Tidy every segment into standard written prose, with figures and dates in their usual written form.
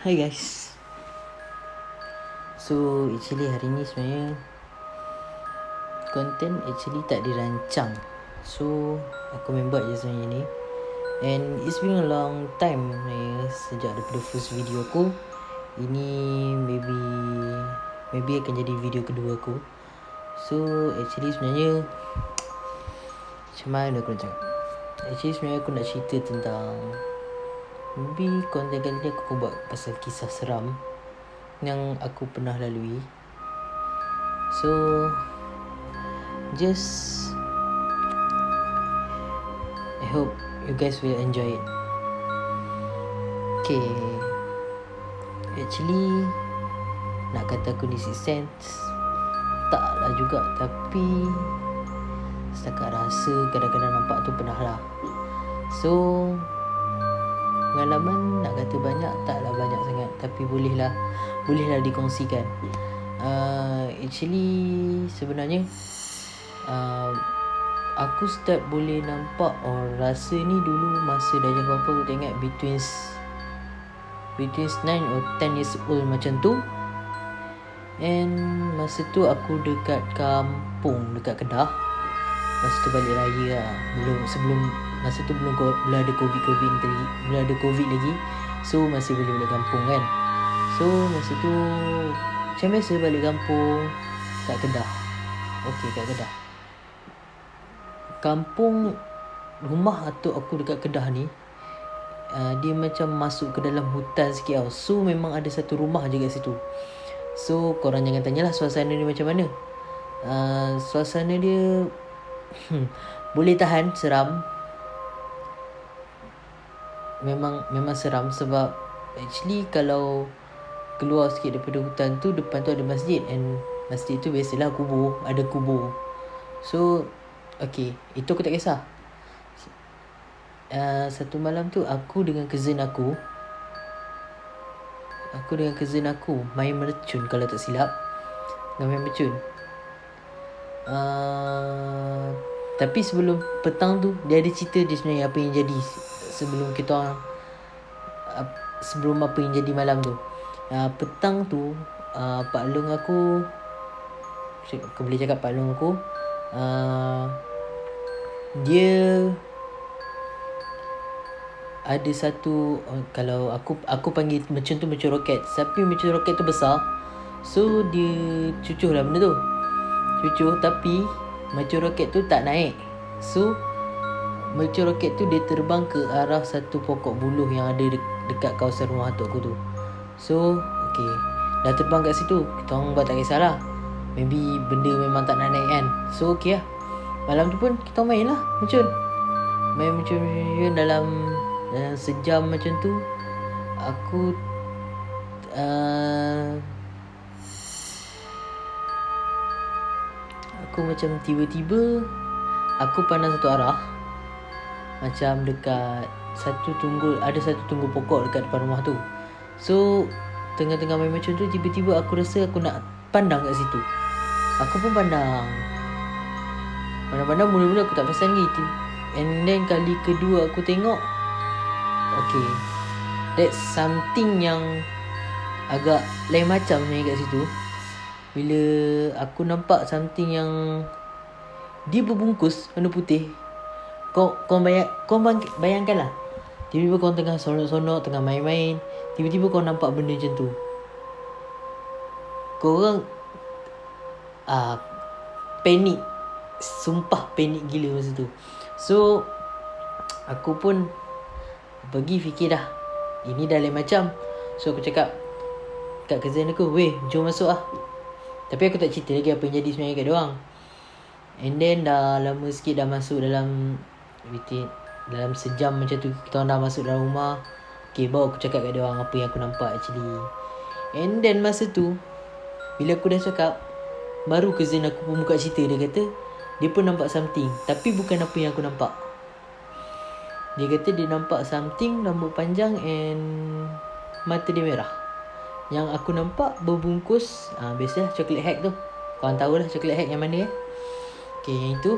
Hi guys. So actually hari ni sebenarnya content actually tak dirancang. So aku main buat je sebenarnya ni. And it's been a long time sejak daripada first video aku. Ini maybe akan jadi video kedua aku. So actually sebenarnya macam mana aku nak cakap? Actually sebenarnya aku nak cerita tentang maybe konten kali ni aku buat pasal kisah seram yang aku pernah lalui. So just I hope you guys will enjoy it. Okay, actually nak kata aku ni sixth sense tak lah juga, tapi setakat rasa kadang-kadang nampak tu pernah lah. So pengalaman nak kata banyak taklah banyak sangat, tapi bolehlah dikongsikan. Actually sebenarnya aku start boleh nampak or rasa ni dulu masa darjah berapa aku tak ingat, between 9 or 10 years old macam tu. And masa tu aku dekat kampung, dekat Kedah. Masa tu balik raya lah. Masa tu belum ada COVID lagi. So masih boleh balik kampung kan. So masa tu macam biasa balik kampung kat Kedah. Okay, kat Kedah. Kampung rumah atuk aku dekat Kedah ni, dia macam masuk ke dalam hutan sikit tau. So memang ada satu rumah je kat situ. So korang jangan tanyalah suasana dia macam mana. Suasana dia boleh tahan seram. Memang seram sebab actually kalau keluar sikit daripada hutan tu, depan tu ada masjid, and masjid tu biasalah ada kubur. So okay, itu aku tak kisah. Satu malam tu aku dengan cousin aku main mercun kalau tak silap. Main mercun. Tapi sebelum petang tu dia ada cerita dia sebenarnya apa yang jadi sebelum kita orang sebelum apa yang jadi malam tu. Petang tu Pak Long aku boleh cakap Pak Long aku dia ada satu, kalau aku panggil mercun tu mercun roket. Tapi mercun roket tu besar, so dia cucuh lah benda tu. Tapi mercun roket tu tak naik. So mercun roket tu dia terbang ke arah satu pokok buluh yang ada dekat kawasan rumah atuk aku tu. So okay, dah terbang kat situ, kita orang buat tak kisahlah. Maybe benda memang tak nak naik kan. So okay lah. Malam tu pun kita main lah mercun. Main mercun dalam sejam macam tu. Aku macam tiba-tiba aku pandang satu arah, macam dekat ada satu tunggul pokok dekat depan rumah tu. So tengah-tengah main macam tu, tiba-tiba aku rasa aku nak pandang kat situ. Aku pun pandang mula-mula aku tak perasan lagi. And then kali kedua aku tengok, okay, that's something yang agak lain macam sebenarnya kat situ. Bila aku nampak something yang dia berbungkus warna putih. Kau bayangkan lah, tiba-tiba kau tengah sonok-sonok, tengah main-main, tiba-tiba kau nampak benda macam tu. Korang panik. Sumpah panik gila masa tu. So aku pun pergi fikir dah, ini dah lain macam. So aku cakap kat cousin aku, weh, jom masuk lah. Tapi aku tak cerita lagi apa yang jadi sebenarnya kat diorang. And then dah lama sikit dah masuk dalam sejam macam tu, kita orang dah masuk dalam rumah. Okay, baru aku cakap kat diorang apa yang aku nampak actually. And then masa tu, bila aku dah cakap, baru cousin aku pun buka cerita. Dia kata dia pun nampak something, tapi bukan apa yang aku nampak. Dia kata dia nampak something rambut panjang and mata dia merah. Yang aku nampak berbungkus, biasalah chocolate hack tu. Korang tahulah chocolate hack yang mana. Okay, yang itu.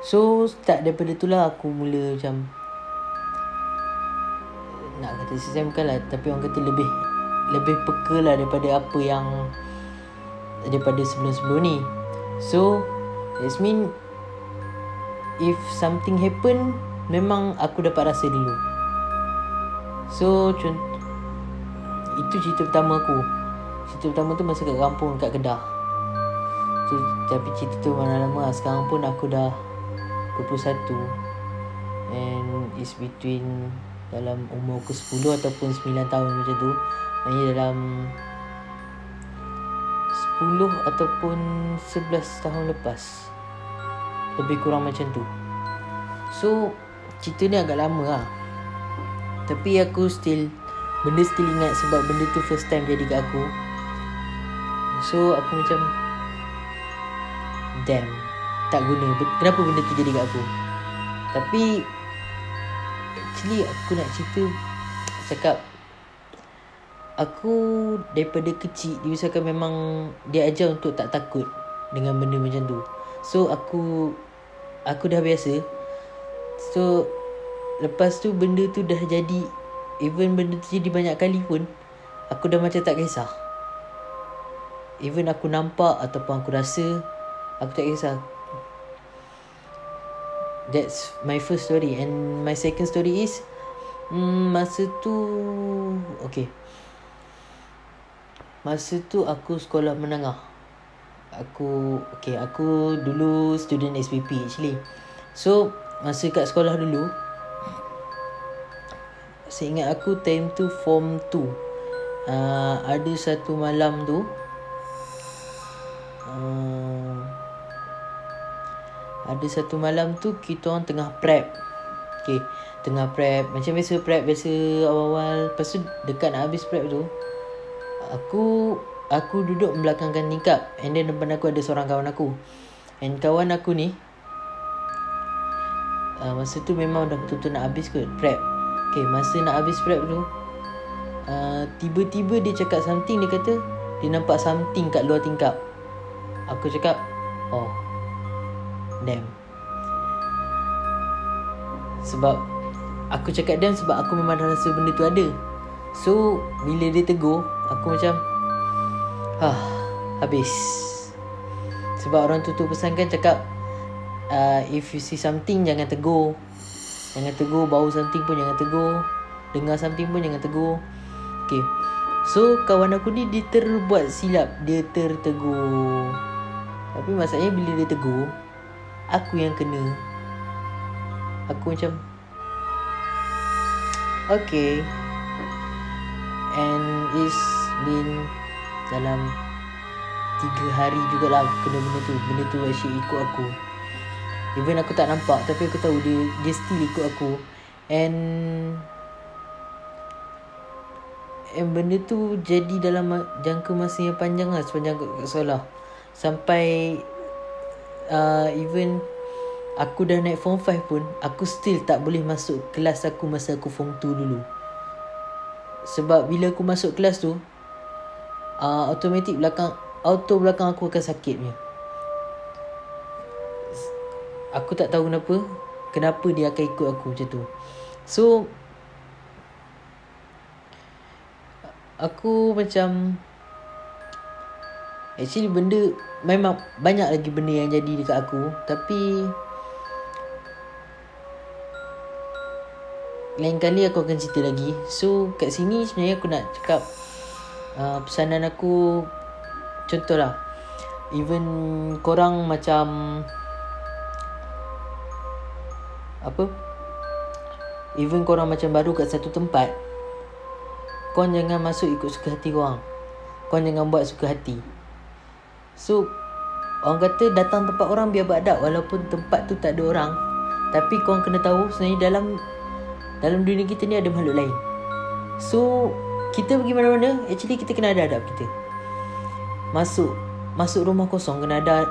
So start daripada tu lah aku mula macam nak kata tak sayangkan lah, tapi orang kata lebih peka lah daripada apa yang daripada sebelum-sebelum ni. So that mean if something happen, memang aku dapat rasa dulu. So itu cerita pertama aku. Cerita pertama tu masa kat kampung, kat Kedah. So, tapi cerita tu mana lama lah. Sekarang pun aku dah 21, and is between dalam umur ke 10 ataupun 9 tahun macam tu. Ini dalam 10 ataupun 11 tahun lepas, lebih kurang macam tu. So cerita ni agak lama lah, tapi aku benda still ingat sebab benda tu first time jadi kat aku. So aku macam damn, tak guna. Kenapa benda tu jadi kat aku? Tapi actually aku nak cakap aku daripada kecil diusahakan, memang dia ajar untuk tak takut dengan benda macam tu. So aku dah biasa. So lepas tu benda tu dah jadi, even benda tu jadi banyak kali pun, aku dah macam tak kisah. Even aku nampak ataupun aku rasa, aku tak kisah. That's my first story. And my second story is masa tu aku sekolah menengah. Aku dulu student SPP actually. So masa kat sekolah dulu, seingat aku time tu form 2, ada satu malam tu kita orang tengah prep. Tengah prep macam biasa, prep biasa awal-awal. Lepas tu dekat nak habis prep tu, aku duduk membelakangkan tingkap, and then depan aku ada seorang kawan aku. And kawan aku ni masa tu memang dah betul-betul nak habis kot prep. Masa nak habis prep tu, tiba-tiba dia cakap something. Dia kata dia nampak something kat luar tingkap. Aku cakap, oh damn. Sebab aku cakap damn sebab aku memang dah rasa benda tu ada. So bila dia tegur, aku macam habis. Sebab orang tu pesankan cakap, if you see something, jangan tegur. Jangan tegur. Bau something pun jangan tegur. Dengar something pun jangan tegur. So kawan aku ni, dia terbuat silap. Dia tertegur. Tapi masalahnya bila dia tegur, aku yang kena. Aku macam okay. And it's been dalam 3 hari jugalah kena benda tu actually ikut aku. Even aku tak nampak, tapi aku tahu dia still ikut aku. And benda tu jadi dalam jangka masa yang panjang lah, sepanjang kat sekolah. Sampai even aku dah naik form 5 pun, aku still tak boleh masuk kelas aku masa aku form 2 dulu. Sebab bila aku masuk kelas tu, automatic belakang aku akan sakit punya. Aku tak tahu kenapa dia akan ikut aku macam tu. So aku macam, actually benda, memang banyak lagi benda yang jadi dekat aku, tapi lain kali aku akan cerita lagi. So kat sini sebenarnya aku nak cakap pesanan aku. Contohlah, even korang macam even korang macam baru kat satu tempat, korang jangan masuk ikut suka hati korang. Korang jangan buat suka hati. So orang kata datang tempat orang biar beradab, walaupun tempat tu tak ada orang. Tapi korang kena tahu sebenarnya dalam dunia kita ni ada makhluk lain. So kita pergi mana-mana, actually kita kena ada adab kita. Masuk rumah kosong kena ada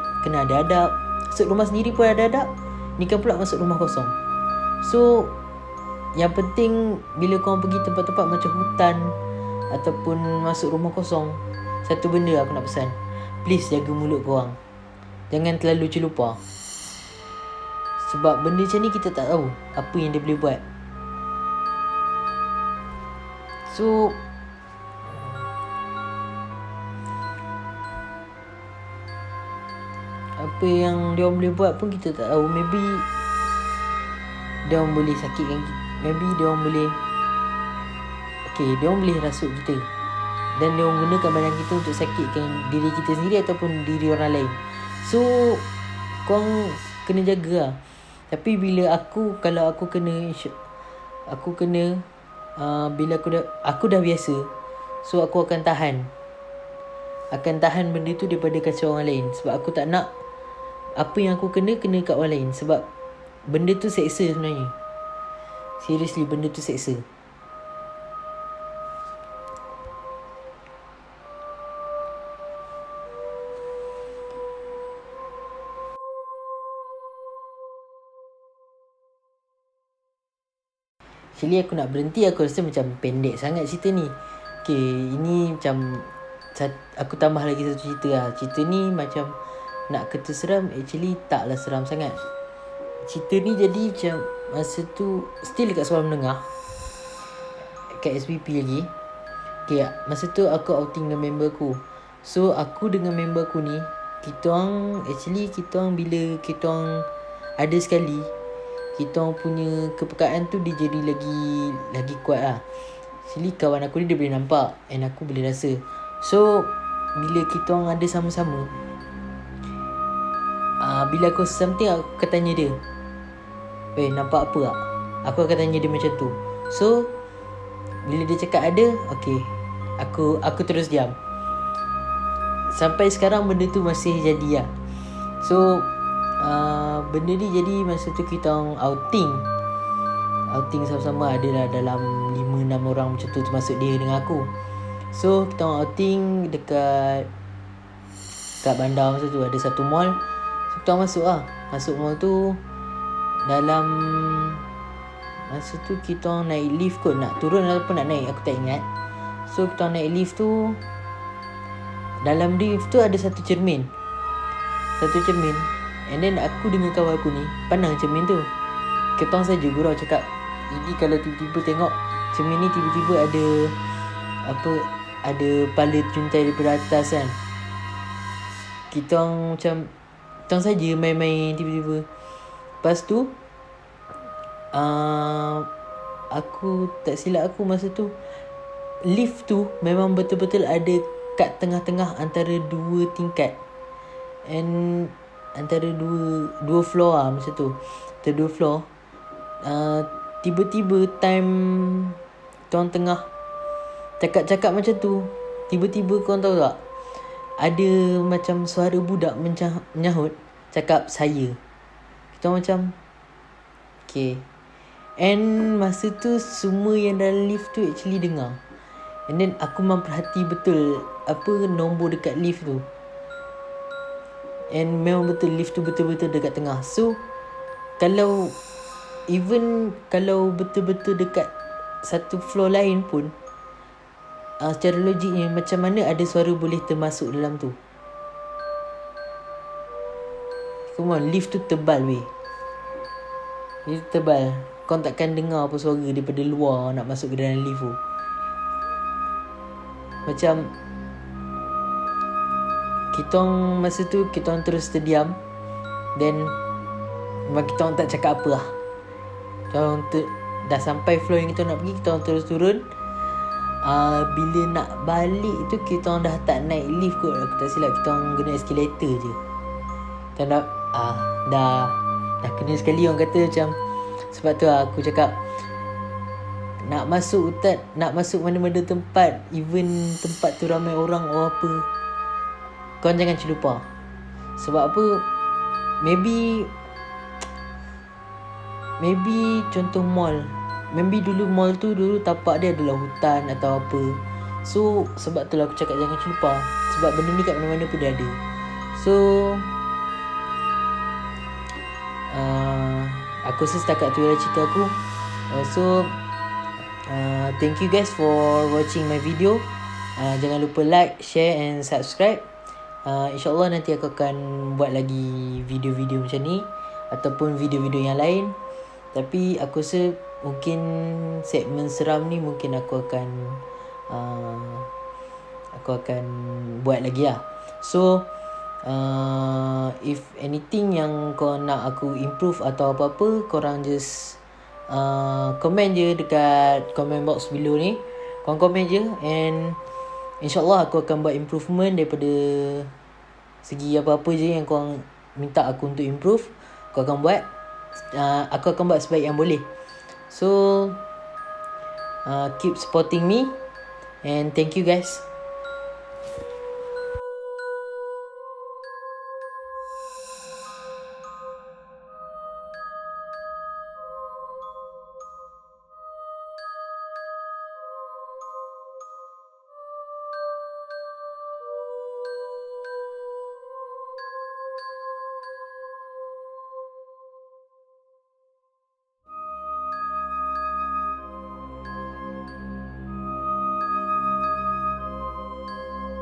adab. Masuk rumah sendiri pun ada adab, ni kan pula masuk rumah kosong. So yang penting bila korang pergi tempat-tempat macam hutan ataupun masuk rumah kosong, satu benda aku nak pesan, please jaga mulut korang. Jangan terlalu celupar. Sebab benda macam ni kita tak tahu apa yang dia boleh buat. So apa yang dia boleh buat pun kita tak tahu. Maybe dia boleh sakitkan kita, maybe dia boleh dia boleh rasuk kita, dan dia gunakan badan kita untuk sakitkan diri kita sendiri ataupun diri orang lain. So korang kena jaga lah. Tapi bila kalau aku kena bila aku dah biasa, so aku akan tahan benda tu daripada kacau orang lain. Sebab aku tak nak apa yang aku kena kat orang lain. Sebab benda tu seksa sebenarnya. Seriously, benda tu seksa. Actually aku nak berhenti. Aku rasa macam pendek sangat cerita ni. Ini macam aku tambah lagi satu cerita lah. Cerita ni macam nak kata seram, actually taklah seram sangat. Cerita ni jadi macam masa tu still dekat sekolah menengah, kat SPP lagi. Masa tu aku outing dengan member aku. So aku dengan member aku ni, kita orang bila kita orang ada sekali, kita orang punya kepekaan tu dia jadi lagi kuat lah. Actually kawan aku ni dia boleh nampak, and aku boleh rasa. So bila kita orang ada sama-sama, bila aku something, aku akan tanya dia, nampak apa tak? Aku akan tanya dia macam tu. So bila dia cakap ada, aku terus diam. Sampai sekarang benda tu masih jadi lah. So benda ni jadi masa tu kita orang outing sama-sama, adalah dalam 5-6 orang macam tu, termasuk dia dengan aku. So kita orang outing kat bandar. Masa tu ada satu mall. So kita orang masuk mall tu. Dalam masa tu kita orang naik lift kot, nak turun ataupun nak naik, aku tak ingat. So kita orang naik lift tu, dalam lift tu ada satu cermin. And then aku dengan kawan aku ni pandang cermin tu. Kita orang saja gurau cakap, ini kalau tiba-tiba tengok cermin ni, tiba-tiba ada pala juntai daripada atas kan. Kita orang saja main-main tiba-tiba. Lepas tu aku tak silap aku masa tu, lift tu memang betul-betul ada kat tengah-tengah antara 2 tingkat, and antara dua floor lah masa tu. Antara 2 floor. Tiba-tiba time tuan tengah cakap-cakap macam tu, tiba-tiba korang tahu tak, ada macam suara budak menyahut cakap saya. Kita macam and masa tu semua yang dalam lift tu actually dengar. And then aku memperhati betul apa nombor dekat lift tu, and memang betul lift tu betul-betul dekat tengah. So kalau betul-betul dekat satu floor lain pun, secara logiknya macam mana ada suara boleh termasuk dalam tu? Come on, lift tu tebal weh. Lift tebal. Kau takkan dengar apa suara daripada luar nak masuk ke dalam lift tu. Macam masa tu kita orang terus terdiam. Then memang kita orang tak cakap apa lah. Dah sampai floor yang kita nak pergi, kita orang terus turun. Bila nak balik tu, kita orang dah tak naik lift kot. Aku tak silap, kita orang guna escalator je. Kita dah kena sekali, orang kata macam. Sebab tu aku cakap, nak masuk mana-mana tempat, even tempat tu ramai orang atau apa, kau jangan celupa. Sebab apa? Maybe contoh mall. Maybe dulu mall tu tapak dia adalah hutan atau apa. So sebab tu lah aku cakap jangan celupa. Sebab benda ni kat mana-mana pun dia ada. So aku rasa setakat tu lah cerita aku. Thank you guys for watching my video. Jangan lupa like, share and subscribe. InsyaAllah nanti aku akan buat lagi video-video macam ni, ataupun video-video yang lain. Tapi aku rasa mungkin segmen seram ni mungkin aku akan buat lagi lah. So if anything yang kau nak aku improve atau apa-apa, korang just komen je dekat comment box below ni. Korang komen je, and InsyaAllah aku akan buat improvement daripada segi apa-apa je yang korang minta aku untuk improve. Aku akan buat sebaik yang boleh. So keep supporting me, and thank you guys.